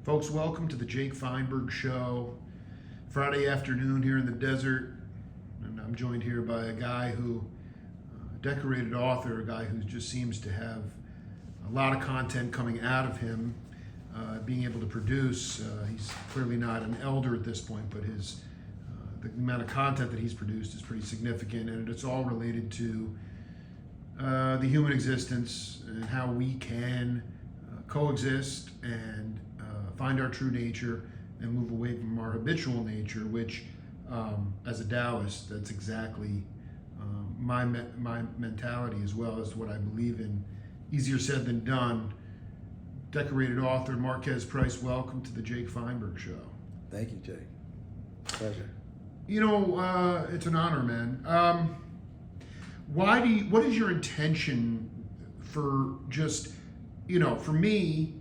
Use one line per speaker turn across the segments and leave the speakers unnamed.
Folks, welcome to the Jake Feinberg Show. Friday afternoon here in the desert, and I'm joined here by a guy who, decorated author, a guy who just seems to have a lot of content coming out of him, being able to produce. He's clearly not an elder at this point, but the amount of content that he's produced is pretty significant, and it's all related to the human existence and how we can coexist and find our true nature and move away from our habitual nature, which, as a Taoist, that's exactly my mentality, as well as what I believe in. Easier said than done. Decorated author Marquez Price, welcome to the Jake Feinberg Show.
Thank you, Jake. Pleasure.
You know, it's an honor, man. What is your intention for just, for me,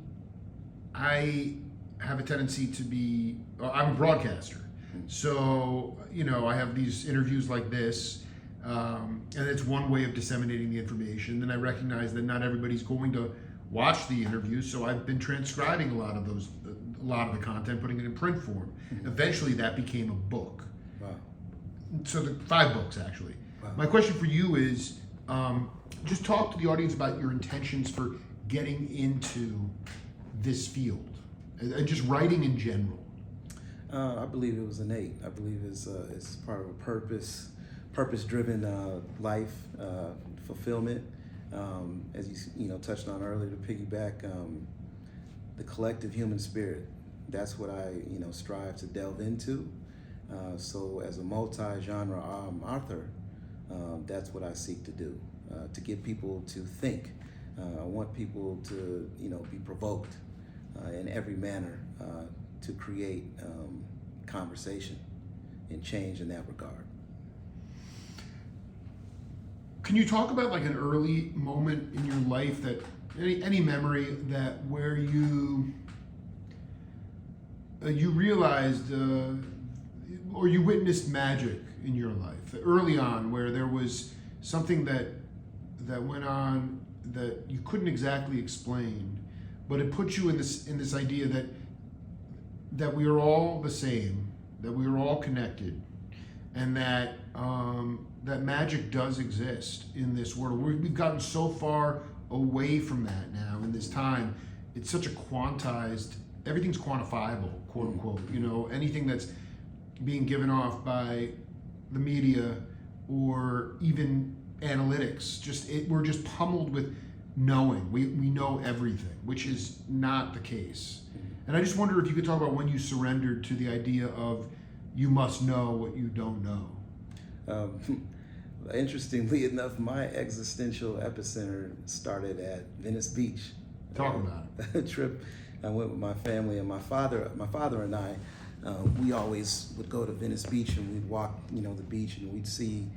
I have a tendency to be, I'm a broadcaster. So, I have these interviews like this, and it's one way of disseminating the information. Then I recognize that not everybody's going to watch the interview, so I've been transcribing a lot of the content, putting it in print form. Eventually that became a book.
Wow.
So 5 books, actually.
Wow.
My question for you is, just talk to the audience about your intentions for getting into this field, and just writing in general.
I believe it was innate. I believe it's part of a purpose-driven life, fulfillment. As you touched on earlier, to piggyback, the collective human spirit. That's what I strive to delve into. So as a multi-genre author, that's what I seek to do. To get people to think. I want people to be provoked in every manner to create conversation and change in that regard.
Can you talk about like an early moment in your life, that any memory that where you realized or you witnessed magic in your life early on, where there was something that went on that you couldn't exactly explain, but it put you in this idea that we are all the same, that we are all connected, and that that magic does exist in this world. We've gotten so far away from that now in this time. It's such a quantized, everything's quantifiable, quote unquote. Anything that's being given off by the media or even analytics, we're just pummeled with knowing. We know everything, which is not the case. And I just wonder if you could talk about when you surrendered to the idea of you must know what you don't know.
Interestingly enough, my existential epicenter started at Venice Beach.
Talk about
it. A trip I went with my family, and my father and I, we always would go to Venice Beach, and we'd walk, the beach, and we'd see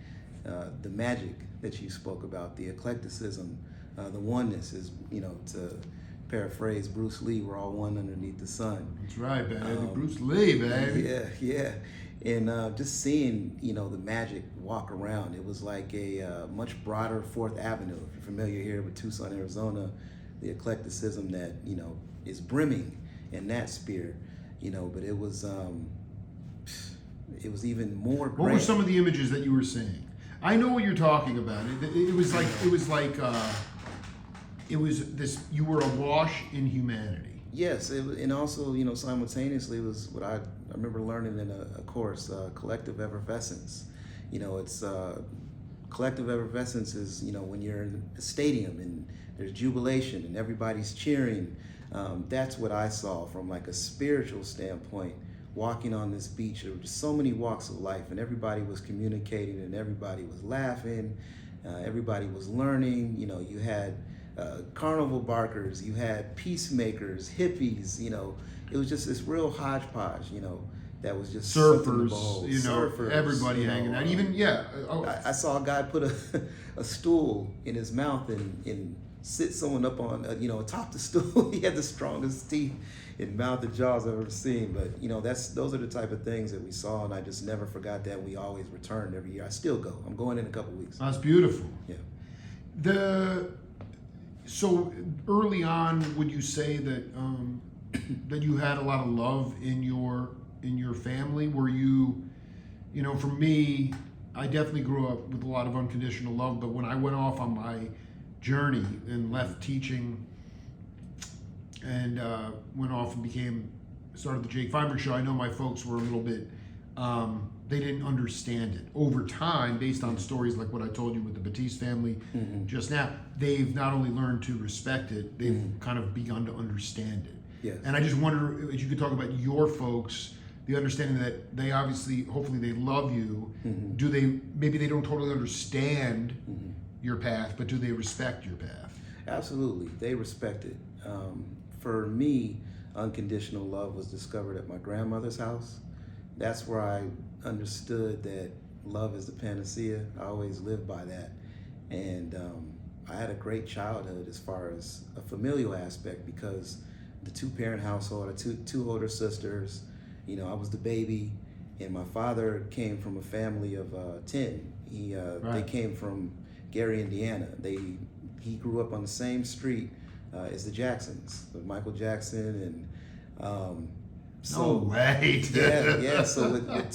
the magic that you spoke about, the eclecticism, the oneness is, to paraphrase Bruce Lee, we're all one underneath the sun.
That's right, baby. Bruce Lee, baby.
Yeah. And just seeing, the magic walk around, it was like a much broader 4th Avenue. If you're familiar here with Tucson, Arizona, the eclecticism that, is brimming in that sphere, but it was even more grand.
What were some of the images that you were seeing? I know what you're talking about. It was this, you were awash in humanity.
Yes, and also, simultaneously, it was what I remember learning in a course, collective effervescence. It's collective effervescence is, when you're in a stadium and there's jubilation and everybody's cheering. That's what I saw from like a spiritual standpoint, walking on this beach. There were just so many walks of life, and everybody was communicating, and everybody was laughing, everybody was learning. You had carnival barkers, you had peacemakers, hippies, it was just this real hodgepodge, that was just
surfers,
surfers,
everybody hanging out. Even, yeah.
I saw a guy put a stool in his mouth and sit someone up on, atop the stool. He had the strongest teeth in mouth and jaws I've ever seen. But, those are the type of things that we saw, and I just never forgot that. We always returned every year. I still go. I'm going in a couple weeks.
That's beautiful.
Yeah.
So early on, would you say that that you had a lot of love in your family? Were you, for me, I definitely grew up with a lot of unconditional love, but when I went off on my journey and left teaching and went off and started the Jake Feinberg show, I know my folks were a little bit, they didn't understand it. Over time, based on stories like what I told you with the Batiste family just now, they've not only learned to respect it, they've kind of begun to understand it.
Yes.
And I just wonder if you could talk about your folks, the understanding that they obviously, hopefully they love you. Maybe they don't totally understand your path, but do they respect your path?
Absolutely, they respect it. For me, unconditional love was discovered at my grandmother's house. That's where I understood that love is the panacea. I always lived by that. And I had a great childhood as far as a familial aspect, because the two-parent household, I had two older sisters. I was the baby, and my father came from a family of 10. They came from Gary, Indiana. He grew up on the same street as the Jacksons, with Michael Jackson, and
no way.
yeah. So with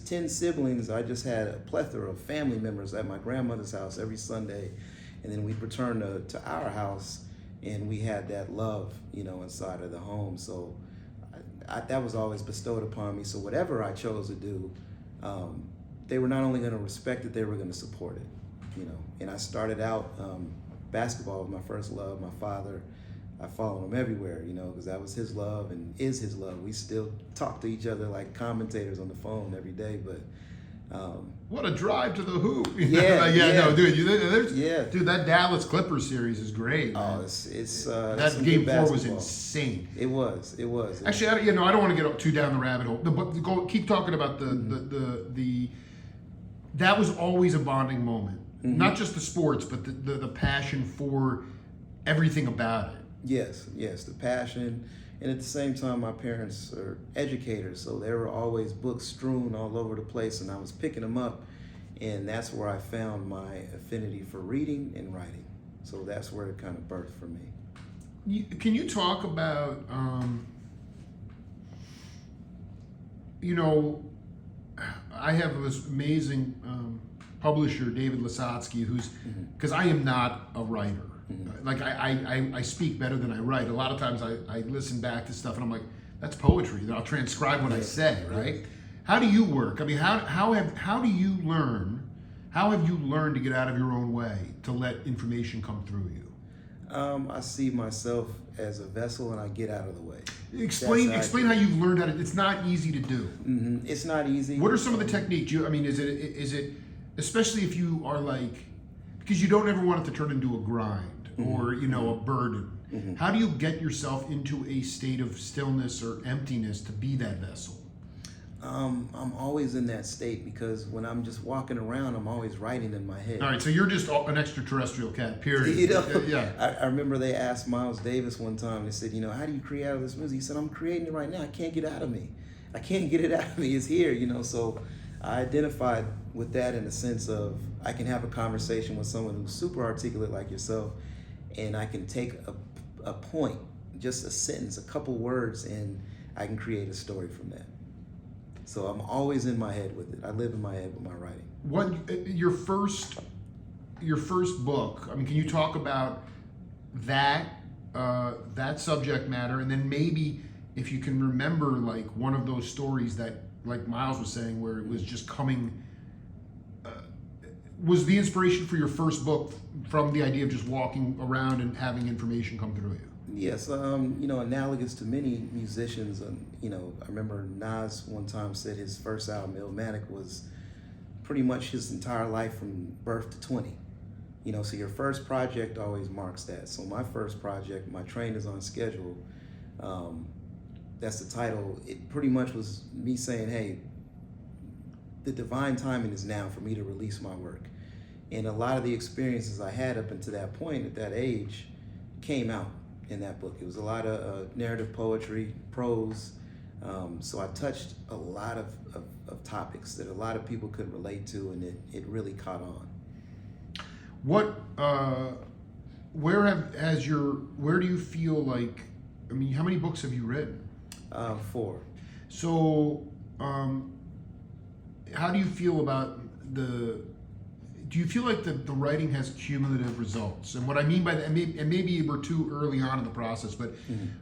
10 siblings, I just had a plethora of family members at my grandmother's house every Sunday, and then we'd return to our house, and we had that love, inside of the home. So that was always bestowed upon me. So whatever I chose to do, they were not only going to respect it, they were going to support it. And I started out basketball was my first love. My father, I followed him everywhere, because that was his love and is his love. We still talk to each other like commentators on the phone every day, but
what a drive to the hoop!
Yeah,
no, dude. Dude, that Dallas Clippers series is great. Man.
Oh, it's
that game 4 was insane.
It was.
Actually, I don't want to get too down the rabbit hole. But keep talking about the that was always a bonding moment. Not just the sports, but the passion for everything about it.
Yes, the passion. And at the same time, my parents are educators, so there were always books strewn all over the place, and I was picking them up, and that's where I found my affinity for reading and writing. So that's where it kind of birthed for me.
Can you talk about, I have this amazing publisher, David Lasotsky, who's, because I am not a writer. Like I speak better than I write. A lot of times I listen back to stuff and I'm like, that's poetry. I'll transcribe what I say, right? How do you work? I mean, how do you learn? How have you learned to get out of your own way to let information come through you?
I see myself as a vessel, and I get out of the way.
Explain how you've learned how to. It's not easy to do.
It's not easy.
What are some of the techniques? Is it especially if you are like, because you don't ever want it to turn into a grind or a burden. How do you get yourself into a state of stillness or emptiness to be that vessel?
I'm always in that state, because when I'm just walking around, I'm always writing in my head.
All right, so you're just an extraterrestrial cat, period.
Yeah. I remember they asked Miles Davis one time, they said, how do you create out of this music? He said, I'm creating it right now. I can't get it out of me. I can't get it out of me. It's here, So I identified with that in the sense of I can have a conversation with someone who's super articulate like yourself, and I can take a point, just a sentence, a couple words, and I can create a story from that. So I'm always in my head with it. I live in my head with my writing.
What your first book? I mean, can you talk about that subject matter, and then maybe if you can remember like one of those stories that, like Miles was saying, where it was just coming. Was the inspiration for your first book from the idea of just walking around and having information come through you?
Yes, analogous to many musicians, I remember Nas one time said his first album, Illmatic, was pretty much his entire life from birth to 20. So your first project always marks that. So my first project, My Train Is On Schedule, that's the title. It pretty much was me saying, hey, the divine timing is now for me to release my work. And a lot of the experiences I had up until that point, at that age, came out in that book. It was a lot of narrative poetry, prose. So I touched a lot of topics that a lot of people could relate to, and it really caught on.
Where do you feel like I mean, how many books have you written?
4.
So, how do you feel about do you feel like the writing has cumulative results? And what I mean by that, and maybe we're too early on in the process, but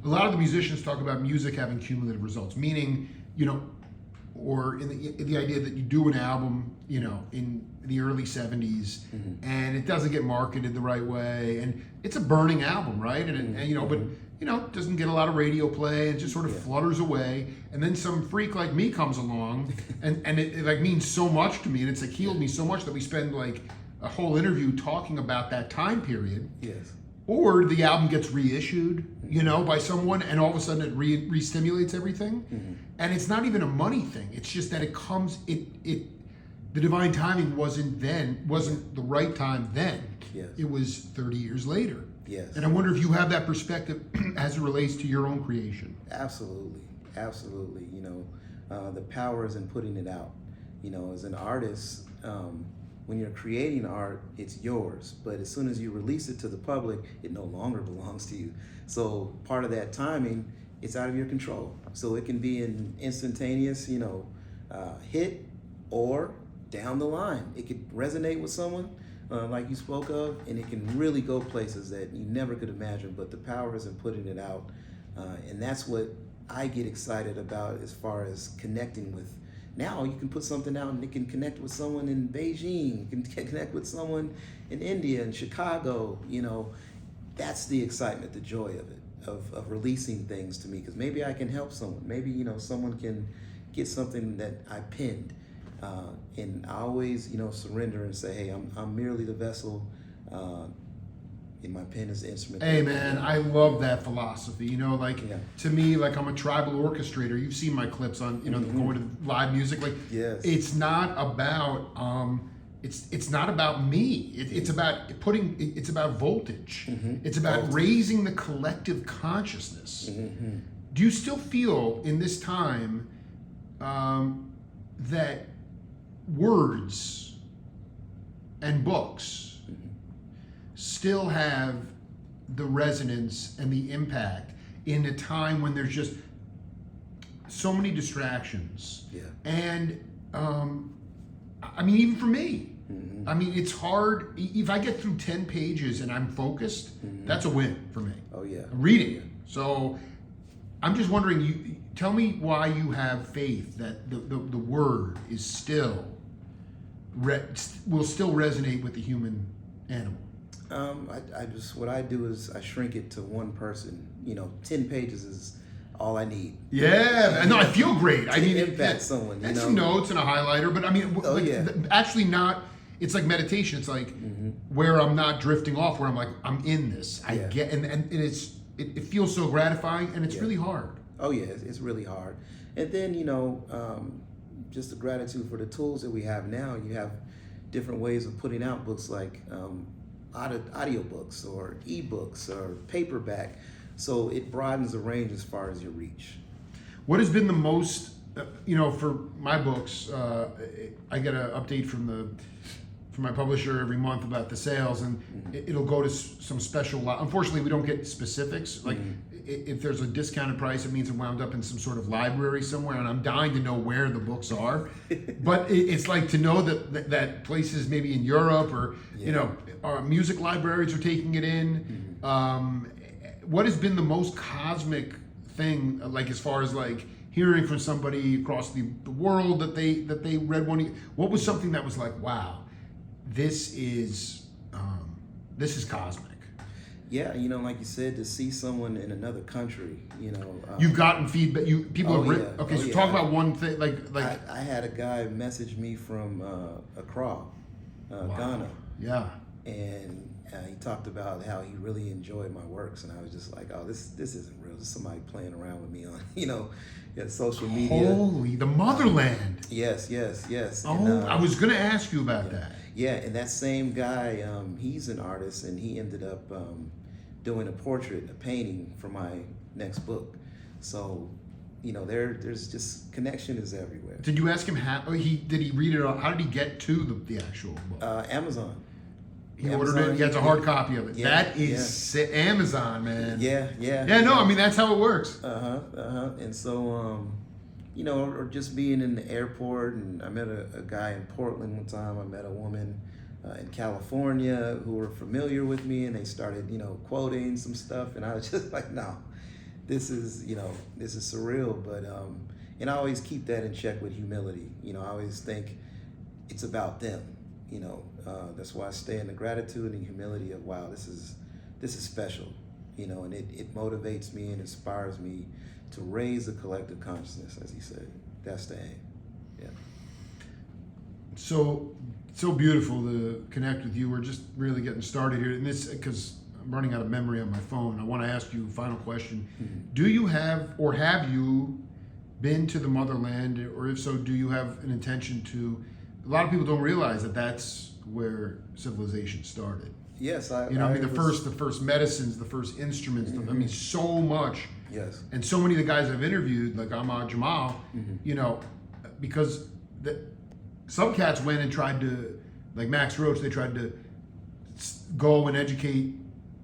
a lot of the musicians talk about music having cumulative results, meaning, or in the idea that you do an album, in the early 70s, and it doesn't get marketed the right way, and it's a burning album, right? But it doesn't get a lot of radio play, it just sort of flutters away, and then some freak like me comes along, and it like means so much to me, and it's like healed me so much that we spend like a whole interview talking about that time period.
Yes.
Or the album gets reissued, by someone, and all of a sudden it re-stimulates everything. And it's not even a money thing. It's just that the divine timing wasn't the right time then.
Yes.
It was 30 years later.
Yes.
And I wonder if you have that perspective as it relates to your own creation.
Absolutely. Absolutely. The power is in putting it out. As an artist, when you're creating art, it's yours. But as soon as you release it to the public, it no longer belongs to you. So part of that timing, it's out of your control. So it can be an instantaneous, hit, or down the line. It could resonate with someone, like you spoke of, and it can really go places that you never could imagine. But the power is in putting it out. And that's what I get excited about as far as connecting with. Now you can put something out and it can connect with someone in Beijing, you can connect with someone in India and Chicago. That's the excitement, the joy of it, of releasing things to me, because maybe I can help someone. Maybe, someone can get something that I penned. And I always, surrender and say, hey, I'm merely the vessel, and my pen is the instrument.
Hey man, I love that philosophy. To me, like I'm a tribal orchestrator. You've seen my clips on, going to live music. Like,
yes.
It's not about it's not about me. It's about it's about voltage. It's about raising the collective consciousness. Do you still feel in this time that words and books still have the resonance and the impact in a time when there's just so many distractions?
Yeah.
And I mean, even for me, I mean, it's hard. If I get through 10 pages and I'm focused, that's a win for me.
Oh yeah.
I'm reading it. So I'm just wondering, you tell me why you have faith that the word is still will still resonate with the human animal.
What I do is I shrink it to one person. 10 pages is all I need.
Yeah, no, I feel great. I mean,
impact someone.
And some notes and a highlighter, but I mean, actually not. It's like meditation. It's like where I'm not drifting off, where I'm like, I'm in this. I get, and it feels so gratifying, and it's really hard.
Oh yeah, it's really hard. And then just the gratitude for the tools that we have now. You have different ways of putting out books, like audiobooks or ebooks or paperback. So it broadens the range as far as your reach.
What has been the most, for my books, I get an update from my publisher every month about the sales, and it'll go to some special unfortunately, we don't get specifics. Like if there's a discounted price, it means it wound up in some sort of library somewhere, and I'm dying to know where the books are. But it's like to know that places maybe in Europe or our music libraries are taking it in. What has been the most cosmic thing, like as far as like hearing from somebody across the world that they read one? What was something that was like, wow, this is cosmic?
Yeah, like you said, to see someone in another country,
you've gotten feedback. People have written.
Yeah.
Okay, so talk about one thing. Like
I had a guy message me from Accra, Ghana.
Yeah.
And he talked about how he really enjoyed my works, and I was just like, oh, this isn't real. This is somebody playing around with me on, social media.
Holy, the motherland.
Yes.
Oh,
And,
I was going to ask you about that.
Yeah, and that same guy, he's an artist, and he ended up doing a portrait, a painting for my next book. So, there's just connection is everywhere.
Did you ask him how? Did he read it? How did he get to the actual book?
Amazon.
He ordered it. He has a hard copy of it.
Yeah,
That is Amazon, man.
Yeah.
Yeah, no, I mean that's how it works.
And so, you know, or just being in the airport, and I met a guy in Portland one time. I met a woman in California who were familiar with me, and they started, you know, quoting some stuff, and I was just like, no, this is surreal. But and I always keep that in check with humility. You know, I always think it's about them. You know, that's why I stay in the gratitude and humility of, wow, this is special. You know, and it motivates me and inspires me to raise the collective consciousness, as he said. That's the aim. Yeah.
So beautiful to connect with you. We're just really getting started here, and this because I'm running out of memory on my phone. I want to ask you a final question.
Mm-hmm.
Do you have you been to the motherland, or if so, do you have an intention to? A lot of people don't realize that that's where civilization started.
Yes,
I mean, the first medicines, the first instruments. I mean, so much.
Yes.
And so many of the guys I've interviewed, like Ahmad Jamal, you know, because some cats went and tried to, like Max Roach, they tried to go and educate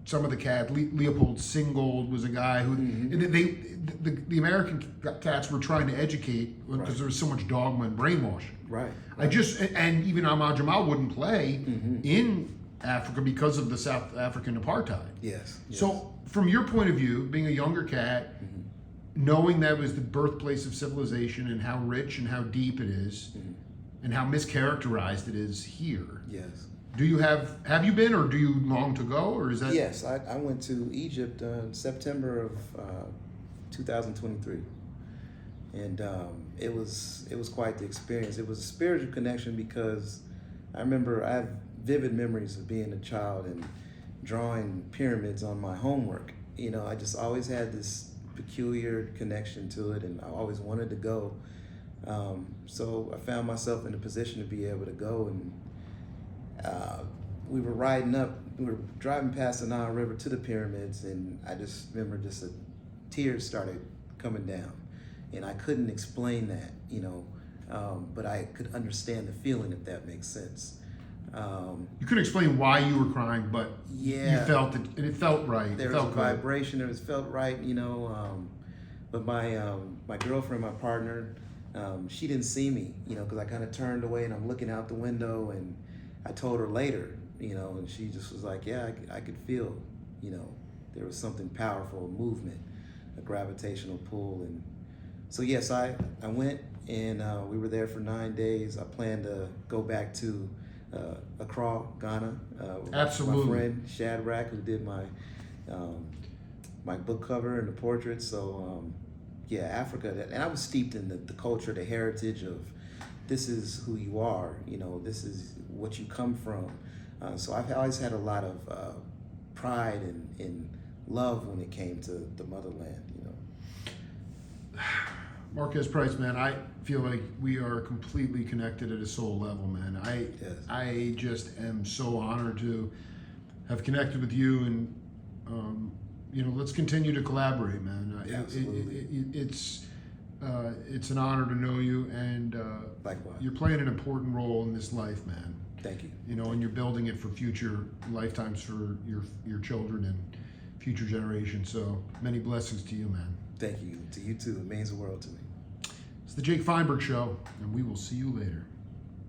some of the cats. Leopold Singold was a guy who, the American cats were trying to educate because there was so much dogma and brainwashing.
Right.
And even Ahmad Jamal wouldn't play in Africa because of the South African apartheid.
Yes.
So from your point of view, being a younger cat, knowing that was the birthplace of civilization and how rich and how deep it is, and how mischaracterized it is here.
Yes.
Do you have you been, or do you long to go, or is that?
Yes, I went to Egypt in September of 2023, and it was quite the experience. It was a spiritual connection because I remember I have vivid memories of being a child and drawing pyramids on my homework. You know, I just always had this peculiar connection to it, and I always wanted to go. So I found myself in a position to be able to go, and we were driving past the Nile River to the pyramids, and I just remember tears started coming down, and I couldn't explain that, you know, but I could understand the feeling, if that makes sense.
You couldn't explain why you were crying, but you felt it, and it felt right.
There was a vibration. It felt right, you know. But my girlfriend, my partner, she didn't see me, you know, because I kind of turned away and I'm looking out the window, and I told her later, you know, and she just was like, yeah, I could feel, you know, there was something powerful, a movement, a gravitational pull. And so, yes, I went, and we were there for 9 days. I plan to go back to Accra, Ghana.
Absolutely.
My friend Shadrach, who did my book cover and the portrait. So, yeah, Africa. And I was steeped in the culture, the heritage of this is who you are, you know, this is what you come from. So I've always had a lot of pride and love when it came to the motherland, you know.
Marquez Price, man, I feel like we are completely connected at a soul level, man. I just am so honored to have connected with you, and you know, let's continue to collaborate, man.
Absolutely.
It's an honor to know you, and
likewise,
you're playing an important role in this life, man.
Thank you.
You know, and you're building it for future lifetimes for your children and future generations. So many blessings to you, man.
Thank you. To you too. It means the world to me.
It's the Jake Feinberg Show, and we will see you later.